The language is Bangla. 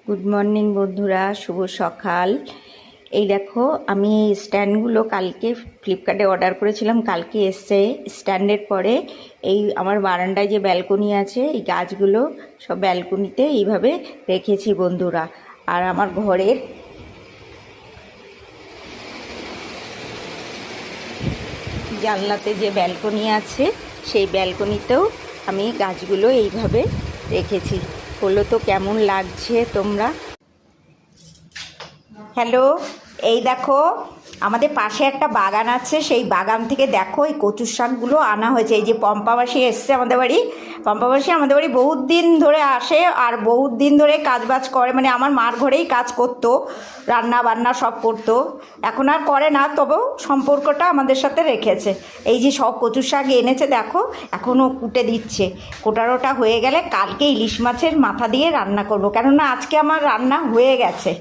গুড মর্নিং বন্ধুরা, শুভ সকাল। এই দেখো, আমি এই স্ট্যান্ডগুলো কালকে ফ্লিপকার্টে অর্ডার করেছিলাম, কালকে এসছে। স্ট্যান্ডের পরে এই আমার বারান্দায় যে ব্যালকনি আছে, এই গাছগুলো সব ব্যালকনিতে এইভাবে রেখেছি বন্ধুরা। আর আমার ঘরের জানলাতে যে ব্যালকনি আছে, সেই ব্যালকনিতেও আমি গাছগুলো এইভাবে রেখেছি। বলো তো কেমন লাগছে তোমরা? হ্যালো, এই দেখো আমাদের পাশে একটা বাগান আছে, সেই বাগান থেকে দেখো এই কচুর শাকগুলো আনা হয়েছে। এই যে পম্পাবাসী এসছে আমাদের বাড়ি, পম্পাবাসী আমাদের বাড়ি বহুত দিন ধরে আসে আর বহুত দিন ধরে কাজবাজ করে, মানে আমার মার ঘরেই কাজ করতো, রান্না বান্না সব করতো। এখন আর করে না, তবেও সম্পর্কটা আমাদের সাথে রেখেছে। এই যে সব কচুর শাক এনেছে দেখো, এখনও কুটে দিচ্ছে। কোটারোটা হয়ে গেলে কালকে ইলিশ মাছের মাথা দিয়ে রান্না করব, কেননা আজকে আমার রান্না হয়ে গেছে।